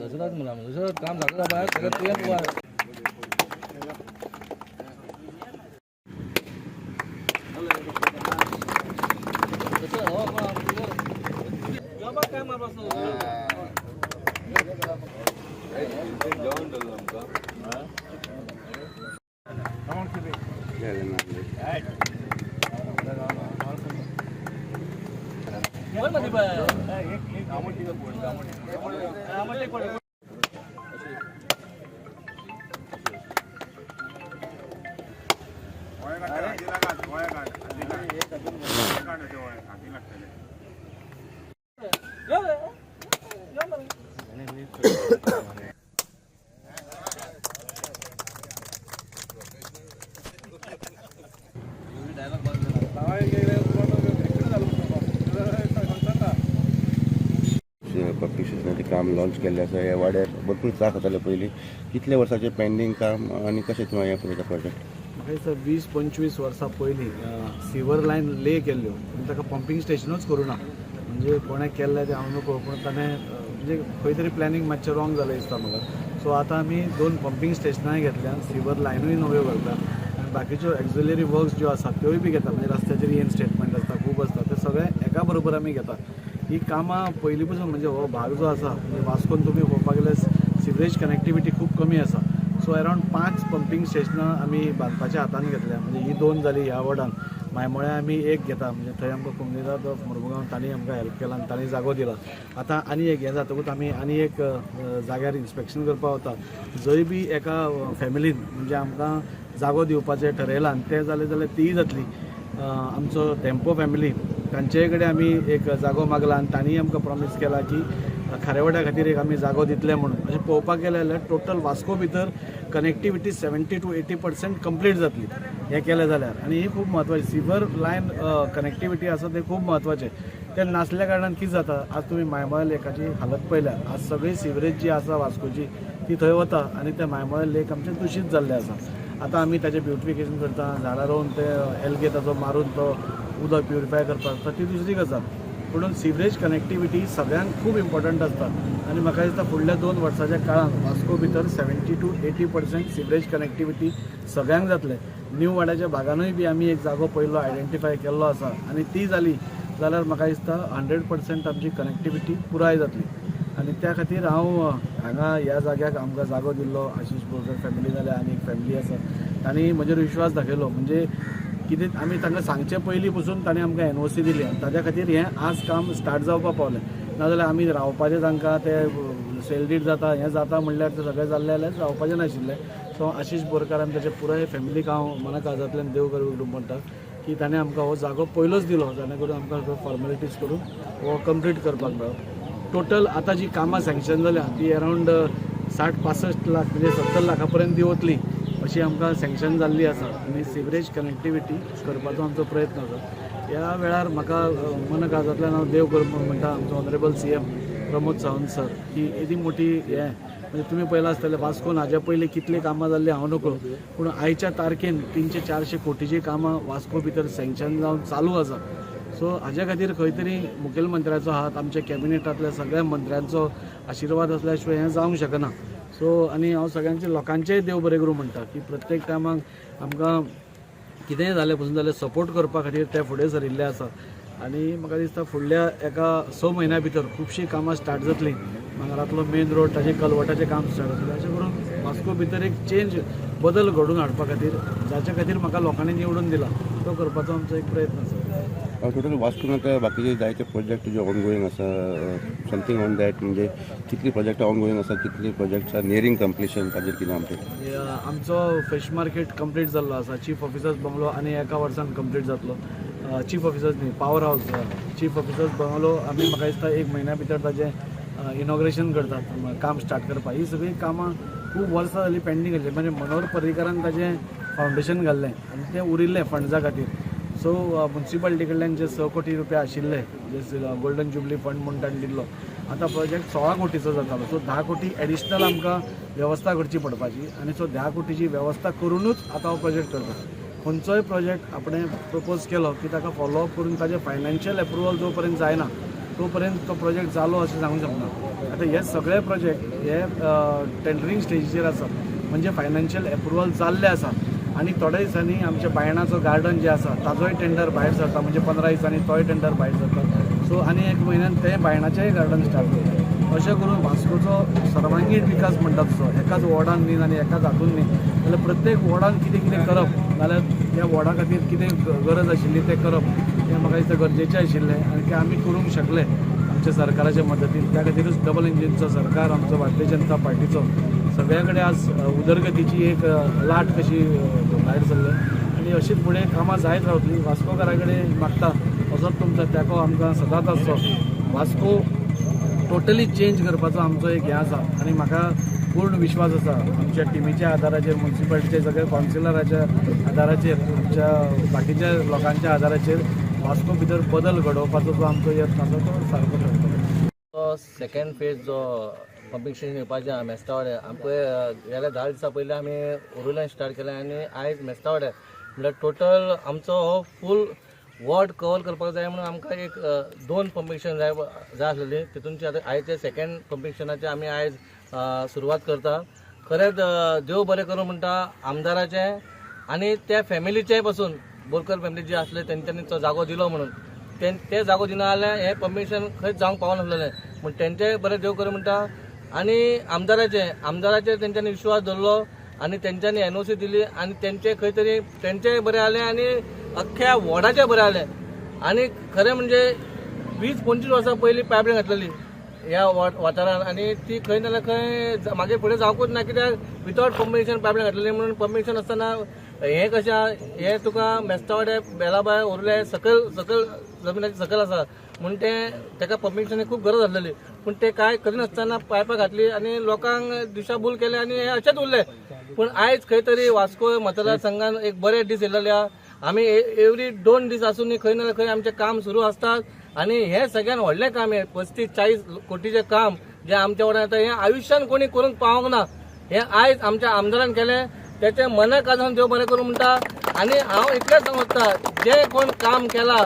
दसराच मला दुसरं काम झालं बाहेर सगळं ते पब्लिक स्टेशनाचें काम लॉन्च केल्लें आसा. ह्या वाड्यार भरपूर त्रास जाताले पयलीं. कितल्या वर्साचें पेंडींग काम आनी कशें तुवें ह्या प्रोजेक्ट? म्हाका दिसता 20-25 वर्सां पयलीं सिवर लायन ले केल्ल्यो पूण ताका पंपींग स्टेशनूच करूना. म्हणजे कोणें केल्लें तें हांव नकळो पूण ताणें म्हणजे खंय तरी प्लॅनिंग मातशें रॉंग जालें दिसता म्हाका. सो आतां आमी 2 पंपींग स्टेशनांय घेतल्या, सिवर लायनूय नव्यो घालता आनी बाकीच्यो एक्झिलरी वर्क्स ज्यो आसात त्योय बी घेता. म्हणजे रस्त्याचे रिइन्स्टेटमेंट आसता, खूब आसता, ते सगळे एका बरोबर आमी घेता. ही कामां पयलीं पसून म्हणजे हो भाग जो आसा म्हणजे वास्कोन तुमी पळोवपाक गेल्यार सिवरेज कनेक्टिविटी खूब कमी आसा. सो अरावंड 5 पंपींग स्टेशनां आमी बांदपाच्या हातान घेतल्या. म्हणजे ही 2 जाली ह्या वॉर्डान, मायमोळ्या आमी एक घेता. म्हणजे थंय आमकां कुंभेराद ऑफ मुरमुगांव तांणी आमकां हेल्प केला आनी तांणी जागो दिला. आतां आनी एक हें जातकूच आमी आनी एक जाग्यार इन्स्पेक्शन करपाक वता. जंय बी एका फॅमिलीन म्हणजे आमकां जागो दिवपाचें ठरयलां आनी तें जालें जाल्यार तीय जातली. आमचो टेम्पो फॅमिली तांचे कडेन आमी एक जागो मागला आनी तांणी आमकां प्रॉमीस केला की खारेवाड्या खातीर एक आमी जागो दितले म्हणून. अशें पळोवपाक गेलें जाल्यार टोटल वास्को भितर कनेक्टिविटी 70 to 80% कंप्लीट जातली हें केलें जाल्यार. आनी ही खूब म्हत्वाची सिवर लायन कनेक्टिविटी आसा तें खूब म्हत्वाचें. तें नासल्या कारणान कितें जाता, आज तुमी मायमोळ्या लेकाची हालत पळयल्या. आज सगळी सिवरेज जी आसा वास्कोची ती थंय वता आनी तें मायमोळ्या लेक आमचें दूशीत जाल्लें आसा. आतां आमी ताचें ब्युटिफिकेशन करता, झाडां रोवन ते एलगे ताचो मारून तो उदक प्युरिफाय करता, ती दुसरी गजाल. पूण सिवरेज कनेक्टिविटी सगळ्यांक खूब इम्पॉर्टंट आसता आनी म्हाका दिसता फुडल्या 2 वर्साच्या काळांत वास्को भितर 70 to 80% सिवरेज कनेक्टिविटी सगळ्यांक जातले. न्यू वाड्याच्या भागानूय बी आमी एक जागो पयलो आयडेंटिफाय केल्लो आसा आनी ती जाली जाल्यार म्हाका दिसता 100% आमची कनेक्टिविटी पुराय जातली. आनी त्या खातीर हांव हांगा ह्या जाग्याक आमकां जागो दिल्लो आशिश बोरकर फॅमिली जाल्यार आनी एक फॅमिली आसा तांणी म्हजेर विश्वास दाखयलो. म्हणजे कितें आमी तांकां सांगचे पयलीं पसून ताणें आमकां NOC दिली आनी ताज्या खातीर हें आज काम स्टार्ट जावपाक पावलें. नाजाल्यार आमी रावपाचें तांकां तें सेल डीड जाता हें जाता म्हणल्यार तें सगळें जाल्लें जाल्यार रावपाचें नाशिल्लें. सो आशिश बोरकार आनी ताचे पुराय फॅमिलीक हांव मना काळजांतल्यान देव करूं म्हणटा की ताणें आमकां हो जागो पयलोच दिलो जेणे करून आमकां फॉर्मेलिटीज करून हो कंप्लीट करपाक मेळ्ळो. टोटल आतां जी कामां सँक्शन जाल्या ती अरावंड 60-65 लाख म्हणजे 70 लाखा पर्यंत ती वतली अशी आमकां सँक्शन जाल्ली आसा. आनी सिवरेज कनेक्टिविटी करपाचो आमचो प्रयत्न आसा. ह्या वेळार म्हाका मन काळजांतल्यान हांव देव करूं म्हणटा आमचो honourable CM Pramod Sawant sir की येदी मोठी हें म्हणजे तुमी पळयलां आसतलें वास्कोन हाज्या पयलीं कितलीं कामां जाल्लीं हांव नकळो पूण आयच्या तारखेन 300-400 कोटीची कामां वास्को भितर सँक्शन जावन चालू आसा. सो हाज्या खातीर खंय तरी मुखेलमंत्र्याचो हात आमच्या कॅबिनेटांतल्या सगळ्या मंत्र्यांचो आशिर्वाद आसल्या शिवाय हें जावंक शकना. सो आनी हांव सगळ्यांचे लोकांचेय देव बरें करूं म्हणटा की प्रत्येक टायमाक आमकां कितेंय जालें पसून जाल्यार सपोर्ट करपा खातीर ते फुडें सरिल्ले आसा. आनी म्हाका दिसता फुडल्या एका 6 म्हयन्या भितर खुबशीं कामां स्टार्ट जातलीं. मांगरांतलो मेन रोड ताचें कलवटाचें काम स्टार्ट जातलें. अशें करून वास्को भितर एक चेंज बदल घडोवन हाडपा खातीर जाच्या खातीर म्हाका लोकांनी निवडून दिला तो करपाचो आमचो एक प्रयत्न आसा. टोटल वास्कोन आतां बाकीचे जायते प्रोजेक्ट जे ऑनगोईंग आसा समथींग ऑन दॅट म्हणजे कितली प्रोजेक्ट ऑनगोईंग आसा कितली प्रोजेक्ट्स आर नियरींग कंप्लिशन ताजेर कितें आमचें? आमचो फिश मार्केट कंप्लीट जाल्लो आसा. चीफ ऑफिसर्स बंगलो आनी एका वर्सान कंप्लीट जातलो. चीफ ऑफिसर्स न्ही पॉवर हावस चीफ ऑफिसर्स बंगलो आमी म्हाका दिसता 1 म्हयन्या भितर ताचें इनॉग्रेशन करतात काम स्टार्ट करपाक. ही सगळीं कामां खूब वर्सां जालीं पेंडींग आसलीं. म्हणजे मनोहर पर्रीकारान ताचें फावंडेशन घाल्लें आनी तें उरिल्लें फंड्सा खातीर. सो म्युन्सिपालिटी कडल्यान जे 6 कोटी रुपया आशिल्ले जे गोल्डन जुबली फंड म्हणून ताणें दिल्लो, आतां प्रोजेक्ट 16 कोटीचो जातालो. सो 10 कोटी एडिशनल आमकां वेवस्था करची पडपाची आनी सो 10 कोटीची वेवस्था करूनच आतां हो प्रोजेक्ट करता. खंयचोय प्रोजेक्ट आपण प्रपोज केलो की ताका फॉलोअप करून ताजें फायनान्शियल एप्रुवल जो पर्यंत जायना तो पर्यंत तो प्रोजेक्ट जालो अशें सांगूंक शकना. आतां हे सगळे प्रोजेक्ट हे टेंडरींग स्टेजीचेर आसा, म्हणजे फायनान्शियल एप्रुवल जाल्ले आसा. आनी थोड्या दिसांनी आमच्या बायणाचो गार्डन जे आसा ताजोय टेंडर भायर सरता, म्हणजे 15 दिसांनी तोय टेंडर भायर सरता. सो आनी 1 म्हयन्यान तें बायणाचेंय गार्डन स्टार्ट करता. अशें करून वास्कोचो सर्वांगीण विकास म्हणटा तसो एकाच वॉर्डान न्ही आनी एकाच हातून न्ही, जाल्यार प्रत्येक वॉर्डान कितें कितें करप, नाल्यार त्या वॉर्डा खातीर कितें गरज आशिल्ली तें करप हें म्हाका दिसता गरजेचें आशिल्लें आनी तें आमी करूंक शकले आमच्या सरकाराच्या मदतीन. त्या खातीरच डबल इंजिनचो सरकार आमचो भारतीय जनता पार्टीचो सगळ्या कडेन आज उदरगतीची एक लाट कशी भायर सरले आनी अशीच फुडें कामां जायत रावतलीं. वास्कोकारा कडेन मागता असोच तुमचो तेंको आमकां सदांच आसचो. वास्को टोटली चेंज करपाचो आमचो एक हें आसा आनी म्हाका पूर्ण विश्वास आसा आमच्या टिमीच्या आदाराचेर, म्युन्सिपालिटीच्या सगळ्या कावन्सिलराच्या आदाराचेर, आमच्या बाकीच्या लोकांच्या आदाराचेर वास्को भितर बदल घडोवपाचो जो आमचो यत्न आसा तो सारको ठरतलो. तो सेकंड फेज जो पंपिंग स्टेशन येवपाचें आहा मेस्तावाड्या, आमकां गेल्या 10 दिसां पयलीं आमी ओरुल्यान स्टार्ट केलें आनी आयज मेस्तावाड्या म्हणल्यार टोटल आमचो हो फूल वॉर्ड कवर करपाक जाय म्हणून आमकां एक 2 पंपिंग स्टेशन जाय आसलेली. तितूनची आतां आयचे सेकंड पंपिंग स्टेशनाची आमी आयज सुरवात करता. खरेंच देव बरें करूं म्हणटा आमदाराचें आनी त्या फॅमिलीचें पासून बोरकर फॅमिली जी आसले तेंच्यांनी तो जागो दिलो म्हणून ते जागो दिना जाल्यार हें पंपिंग स्टेशन खंयच जावंक पावनासलेलें. म्हण तेंचें बरें देव करूं म्हणटा आनी आमदाराचेर तेंच्यांनी विश्वास धरलो आनी तेंच्यांनी NOC दिली आनी तेंचे खंय तरी तेंचेय बरें जालें आनी अख्ख्या वॉर्डाचें बरें जालें. आनी खरें म्हणजे 20-25 वर्सां पयलीं पायपलायन घातलेली ह्या वाठारांत आनी ती खंय ना खंय मागीर फुडें जावंकूच ना, कित्याक विथआउट पंपिंग स्टेशन पायपलायन घातलेली म्हणून पंपिंग स्टेशन आसतना हें कशें आहा, हें तुका मेस्तावाड्या बेलाबाय ओरुल्या सकयल जमिनाची सकयल आसा म्हणून तेका पंपिंग स्टेशनाची खूब गरज आसलेली. पूण ते कांय करिनासतना पायपां घातली आनी लोकांक दिशाभूल केले आनी हे अशेंच उरले. पूण आयज खंय तरी वास्को मतदारसंघान एक बरे दीस येयलेले आहा. आमी एवरी 2 दीस आसून खंय ना खंय आमचें काम सुरू आसतात आनी हें सगळ्यान व्हडलें काम हें 35-40 कोटीचें काम जें आमच्या वाड्यान येता हें आयुश्यान कोणी करूंक पावोंक ना. हें आयज आमच्या आमदारान केलें, तेचें मनाक आजून देव बरें करूं म्हणटा. आनी हांव इतलेंच सांगता जे कोण काम केलां,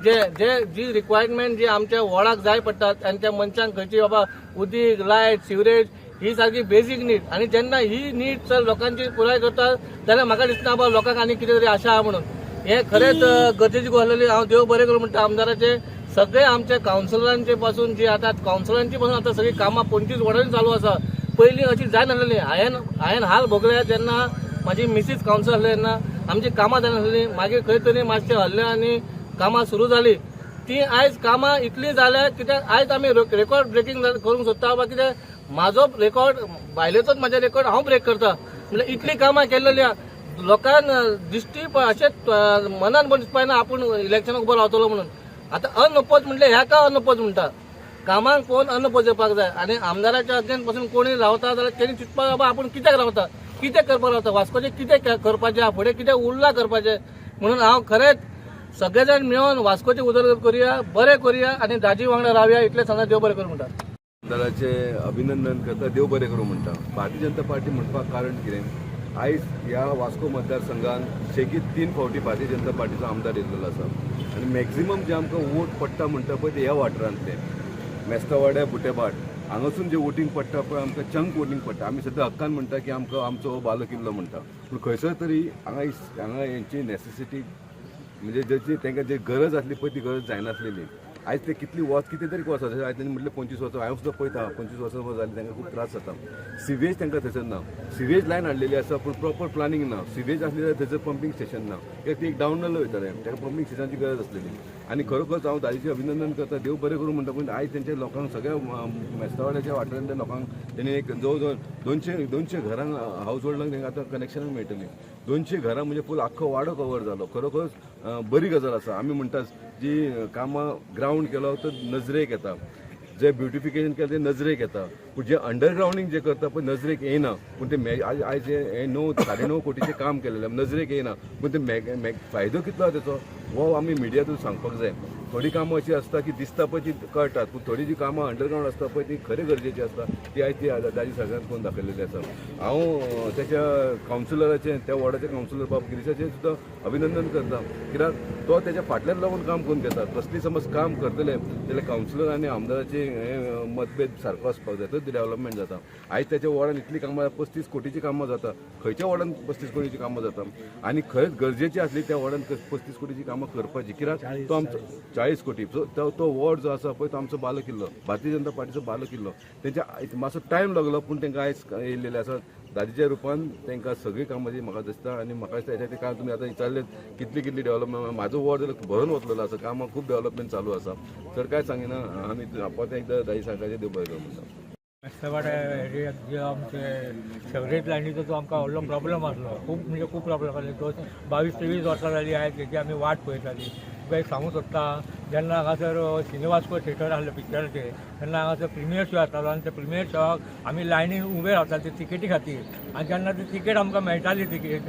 जी रिक्वायरमेंट जी आमच्या वॉर्डाक जाय पडटात आनी त्या मनशांक खंयची बाबा उदीक, लायट, सिवरेज ही सारकी बेजीक नीड आनी जेन्ना ही नीड जर लोकांची पुराय करतात जाल्यार म्हाका दिसना बाबा लोकांक आनी कितें तरी आशा आहा म्हणून. हें खरेंच गरजेची गोष्ट आसलेली. हांव देव बरें करूं म्हणटा आमदाराचे सगळे आमच्या कावन्सिलरांचे पासून जी आतां कावन्सिलरांची पासून आतां सगळी कामां 25 वॉर्डांनी चालू आसा. पयलीं अशी जाय नासलेली. हांवें हाल भोगले जेन्ना म्हाजी मिसीस कावन्सिलर आसले तेन्ना आमची कामां जायनासलेली. मागीर खंय तरी मातशें हल्लें आनी कामां सुरू जाली. ती आयज कामां इतली जाल्या कित्याक आयज आमी रेकॉर्ड ब्रेकींग करूंक सोदता बाबा, कित्याक म्हाजो रेकॉर्ड बायलेचोच म्हाजे रेकॉर्ड हांव ब्रेक करता. म्हणल्यार इतली कामां केल्लेली लोकांक दिश्टी अशेंच मनान पण दिसपाना आपूण इलेक्शनाक उबो रावतलो म्हणून. आतां अनअपोज म्हणले ह्या का अनअपोज म्हणटा, कामांक पळोवन अनअपोज येवपाक जाय. आनी आमदाराच्या अगेन पासून कोणी रावता जाल्यार तेणी चिंतपाक बाबा आपूण कित्याक रावता, कितें करपाक रावता, वास्कोचें कितें करपाचें, फुडें कितें उरलां करपाचें. म्हणून हांव खरेंच सगळे जाण मेळोन वास्कोची उदरगत करुया, बरें करुया आनी दाजी वांगडा रावया इतलें सांगता देव बरें करूं म्हणटा. आमदाराचे अभिनंदन करता, देव बरें करूं म्हणटा. भारतीय जनता पार्टी म्हणपाक कारण कितें, आयज ह्या वास्को मतदारसंघान शेगीत 3 फावटी भारतीय जनता पार्टीचो आमदार येयल्लो आसा आनी मॅक्झिमम जे आमकां वोट पडटा म्हणटा पळय ते ह्या वाठारांतले मेस्तावाड्या, बुटेभाट हांगासून जे वोटींग पडटा पळय आमकां चंक वोटींग पडटा. आमी सद्या हक्कान म्हणटा की आमकां आमचो बालो किल्लो म्हणटा, पूण खंयसर तरी हांगा हेंची नेसेसिटी म्हणजे जशी तांकां जी गरज आसली पळय ती गरज जायनासलेली. आयज ते कितली कितें तरी वच आयज तांणी म्हटलें 25 वर्सां, हांवें सुद्दां पळयता 25 वर्सां जाली तांकां खूब त्रास जाता. सिवेज तांकां थंयसर ना, सिवेज लायन हाडलेली आसा पूण प्रॉपर प्लानिंग ना. सिवेज आसली जाल्यार थंयसर पंपिंग स्टेशन ना, कित्याक ती एक डावनल वयताले, ताका पंपिंग स्टेशनाची गरज आसलेली. आनी खरोखरच हांव दादीचें अभिनंदन करता, देव बरें करूं म्हणटा. पूण आयज तेंच्या लोकांक सगळ्या मेस्तावाड्याच्या वाठारांतल्या लोकांक तेणी एक जवळ जवळ 200 घरांक हावज होल्डांक तांकां आतां कनेक्शनां मेळटलीं. 200 घरां म्हणजे फूल आख्खो वाडो कवर जालो. खरोखरच बरी गजाल आसा. आमी म्हणटात जी कामां ग्रावंड केलो तो नजरेक येता. जे ब्युटिफिकेशन केलं ते नजरेक येता पूण जे अंडरग्राउंडिंग जे करता पळय नजरेक येयना पूण ते आयज हे 9-9.5 कोटीचें काम केलेलें नजरेक येयना पूण ते फायदो कितलो आसा तेचो हो आमी मिडियातून सांगपाक जाय. थोडी कामां अशी आसता की दिसता पळय ती कळटात पूण थोडी जी कामां अंडरग्राउंड आसता पळय ती खरी गरजेची आसता ती आयज ती दाजी सगळ्यांत कोण दाखयलेली आसा. हांव त्याच्या कावन्सिलराचें त्या वॉर्डाचे कावन्सिलर बाब गिरीशाचें सुद्दां अभिनंदन करता कित्याक तो तेच्या फाटल्यान लागून काम करून घेता. कसली समज काम करतले जाल्यार कावन्सिलर आनी आमदाराचे मतभेद सारको आसपाक जाय तर डेव्हलपमेंट जाता. आयज त्याच्या वॉर्डान इतली कामां 35 कोटीची कामां जाता. खंयच्या वॉर्डान 35 कोटीची कामां जाता आनी खंयच गरजेची आसली त्या वॉर्डान 35 कोटीची कामां करपाची कित्याक तो आमचो 40 कोटी तो वॉर्ड जो आसा पळय तो आमचो बालो किल्लो भारतीय जनता पार्टीचो बालो किल्लो. तेंच्या मातसो टायम लागलो पूण तेंकां आयज येयलेले आसा. दादीच्या रुपान तांकां सगळी कामां म्हाका दिसता आनी म्हाका दिसता हेच्या काय तुमी आतां विचारलें कितली डेव्हलपमेंट म्हाजो वॉर्ड जाल्यार भरून वतलेलो आसा. कामां खूब डेव्हलपमेंट चालू आसा. तर काय सांगिना आमी परत एकदां दादी सांगायचें देव बरें करूं म्हणटा. मेस्तावाडा एरियात जे आमचे फेवरेट लायनीचो जो आमकां व्हडलो प्रॉब्लम आसलो खूब प्रॉब्लम आसले. तो 22-23 वर्सां जाली आयज तेची आमी वाट पळयताली. तुका एक सांगूं सोदता जेन्ना हांगासर श्रीनिवासको थिएटर आसलें पिक्चराचें तेन्ना हांगासर प्रिमियर शो जातालो आनी त्या प्रिमियर शोक आमी लायनीन उबे रावताले तिकेटी खातीर. आनी जेन्ना ती तिकेट आमकां मेळटाली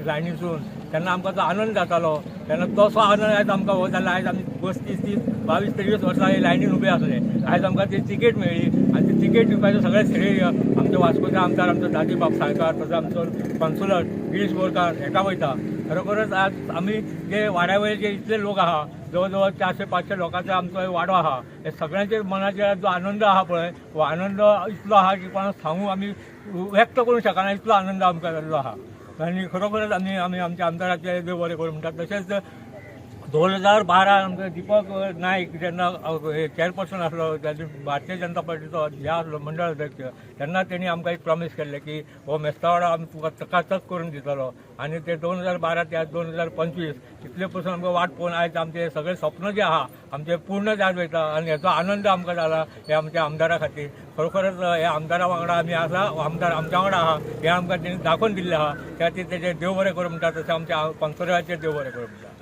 लायनीसून तेन्ना आमकां तो आनंद जातालो. तेन्ना तसो आनंद आयज आमकां हो जाल्यार आयज आमी 35-30 22-23 वर्सां लायनीन उबे आसले. आयज आमकां ती तिकेट मेळ्ळी आनी ती तिकेट दिवपाचो सगळें श्रेय आमच्या वास्कोचे आमदार आमचो दादी बाब साळकार तसो आमचो कावन्सिलर गिरीश बोरकार हेका वयता. खरोखरच आज आमी जे वाड्या वयले जे इतले लोक आहा जवळ जवळ 400-500 लोकांचो आमचो वाडो आहा हे सगळ्यांचे मनाचे जो आनंद आहा पळय हो आनंद इतलो आहा की कोणाक सांगूं आमी व्यक्त करूंक शकना इतलो आनंद आमकां जाल्लो आहा. आनी खरोखरच आमी आमच्या आमदाराचे देव बरें करूं म्हणटात. तशेंच 2012 आमचो दिपक नायक जेन्ना चेअरपर्सन आसलो भारतीय जनता पार्टीचो हे आसलो मंडळ अध्यक्ष तेन्ना तेणी आमकां एक प्रॉमीस केल्लें की हो मेस्तावाडो आमी तुका चकाचक करून दितलो. आनी ते 2012 ते 2025 इतले पसून आमकां वाट पळोवन आयज आमचे सगळे स्वप्न जे आहा आमचे पूर्ण जायत वयता आनी हेचो आनंद आमकां जाला हे आमच्या आमदारा खातीर. खरोखरच हे आमदारा वांगडा आमी आसा आमदार आमच्या वांगडा आहा हे आमकां तेणी दाखोवन दिल्लें आहा. त्या खातीर तेजें देव बरें करूं म्हणटा तशें आमच्या कावन्सिलराचें देव बरें करूं म्हणटा.